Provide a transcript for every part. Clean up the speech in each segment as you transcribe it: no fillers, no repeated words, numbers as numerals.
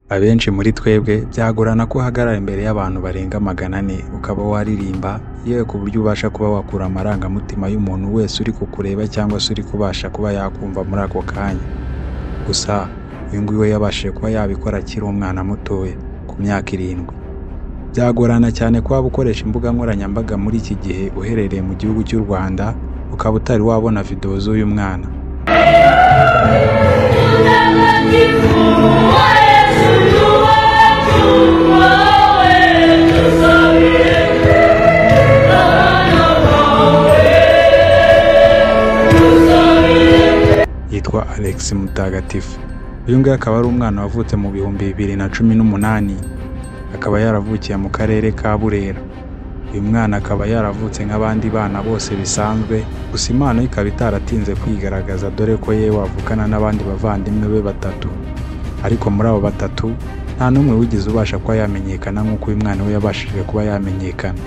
Abenshi muri twebwe byagorana ko uhagarara imbere y'abantu barenga 400 ukaba waririmba yewe ku buryo ubasha kuba wakura amarangamutima y'umuntu wese uri kukureba cyangwa se uri kubasha kuba yakumva muri ako kanya. Gusa uyu nguyu we yabashije kuba yabikora akiri umwana mutoya ku myaka 7. Byagorana cyane kuba ukoresha imbuga nkoranyambaga muri iki gihe uherereye mu gihugu cy'u Rwanda ukaba utari wabona video z'uyu mwana. Yitwa Alex Mutagatifu. Uyu nguyu akaba ari umwana wavutse mu 2018, akaba yaravukiye mu karere ka Burera. Uyu mwana akaba yaravutse nk'abandi bana bose bisanzwe, gusa impano ikaba itaratinze kwigaragaza dore ko yewe wavukana n'abandi bavandimwe be 3, ariko muri abo 3 nta n'umwe wigize ubasha kuba yamenyekana nk'uko uyu mwana we yabashije kuba yamenyekana.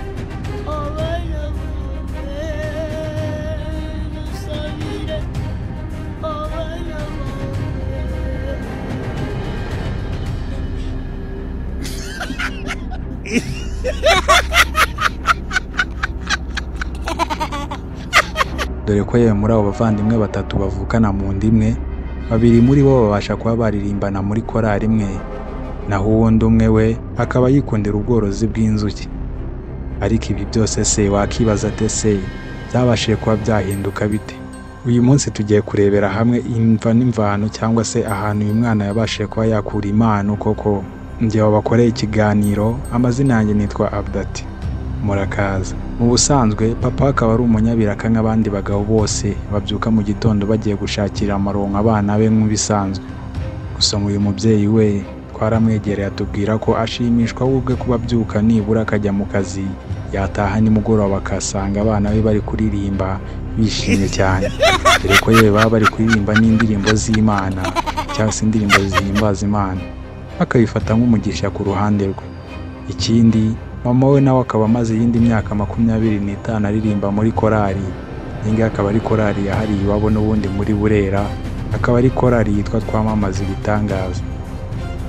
Dore ko yewe muri abo bavandimwe 3 bavukana mu ndimwe, 2 muri bo babasha kuba baririmbana muri korali imwe, naho uwundi umwe we akaba yikundira ubworozi bw'inzuki. Ariko ibi byose se wakibaza ate se byabashije kuba byahinduka bite? Uyu munsi tugiye kurebera hamwe imva n'imvano cyangwa se ahantu uyu mwana yabashije kuba yakura impano koko. Njye wabakoreye ikiganiro, amazina yanjye nitwa Abdati. Murakaza. Mu busanzwe papa akaba ari umunyabiraka nk'abandi bagabo bose babyuka mu gitondo bagiye gushakira amaronko abana be nk'ubisanzwe. Gusa uyu mubyeyi we twaramwegereye atubwira ko ashimishwa ubwe kuba byuka nibura akajya mu kazi, yataha nimugoroba akasanga abana be bari kuririmba bishimye cyane, dore ko yewe baba bari kuririmba n'indirimbo z'Imana cyangwa se indirimbo zihimbaza Imana, akabifata nk'umugisha ku ruhande rwe. Ikindi mama we nawe akaba amaze iyindi myaka 25 aririmba muri korali. Iyi akaba ari korali yahariye iwabo n'ubundi muri Burera, akaba ari korali yitwa Twamamaza Ibitangaza.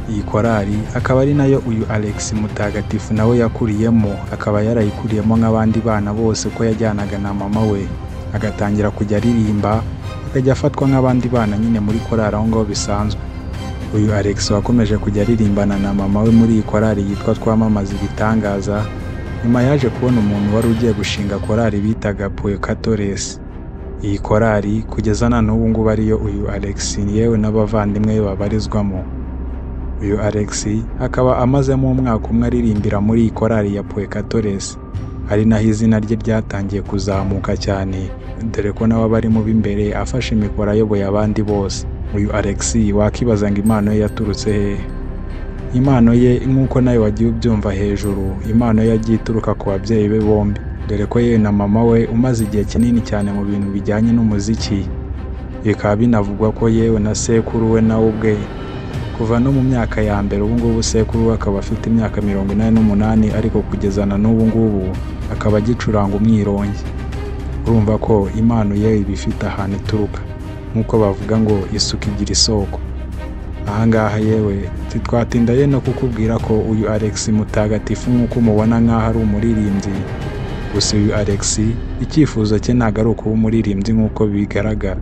Iyi korali akaba ari nayo uyu Alex Mutagatifu nawe yakuriyemo, akaba yarayikuriyemo nk'abandi bana bose ko yajyanaga na mama we agatangira kujya aririmba, akajya afatwa nk'abandi bana nyine muri korali aho ngaho bisanzwe. Uyu Alex wakomeje kujya aririmbana na mama we muri iyi korali yitwa Twamamaza Ibitangaza, nyuma yaje kubona umuntu wari ugiye gushinga korali bitaga Poekatores. Iyi korali kugeza na n'ubu ngubu ariyo uyu Alex yewe n'abavandimwe be babarizwamo. Uyu Alex akaba amazemo umwaka umwe aririmbira muri iyi korali ya Poekatores, ari naho izina rye ryatangiye kuzamuka cyane, dore ko nawe bari mu b'imbere afashe imikoro ayoboye abandi bose. Uyu Alex wakibaza ngo impano ye yaturutse he? Impano ye nk'uko nawe wagiye ubyumva hejuru, impano ye yagiye ituruka ku babyeyi be bombi, dore ko yewe na mama we umaze igihe kinini cyane mu bintu bijyanye n'umuziki. Bikaba binavugwa ko yewe na sekuru we nawe ubwe kuva no mu myaka ya mbere, ubu ngubu sekuru we akaba afite imyaka 48, ariko kugeza na n'ubu ngubu akaba agicuranga umwirongi. Urumva ko impano ye ibifite ahantu ituruka, nk'uko bavuga ngo isuka igira isoko. Ahangaha yewe titwatinda ye no kukubwira ko uyu Alex Mutagatifu nk'uko umubona nk'aho ari umuririmbyi, gusa uyu Alex icyifuzo cye ntabwo ari ukuba umuririmbyi nk'uko bigaragara.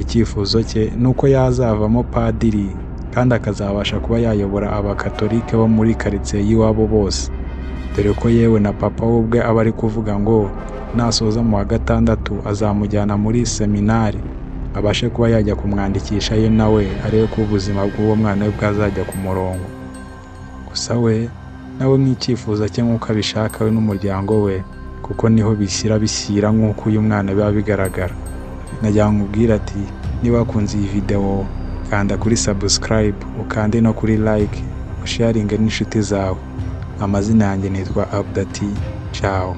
Icyifuzo cye ni uko yazavamo padiri kandi akazabasha kuba yayobora abakatolike bo muri karitsiye y'iwabo bose, dore ko yewe na papa we ubwe aba ari kuvuga ngo nasoza mu wa 6 azamujyana muri seminari abashe kuba yajya kumwandikisha ye nawe arebe ko ubuzima bw'uwo mwana we bwazajya ku murongo. Gusa we nawe nk'icyifuzo cye nk'uko abishaka we n'umuryango we, kuko niho bishyira nk'uko uyu mwana biba bigaragara. Najya nkubwira ati niba wakunze iyi video kanda kuri subscribe, ukande no kuri like, usharinge n'inshuti zawe. Amazina yanjye nitwa Abdati. Ciao.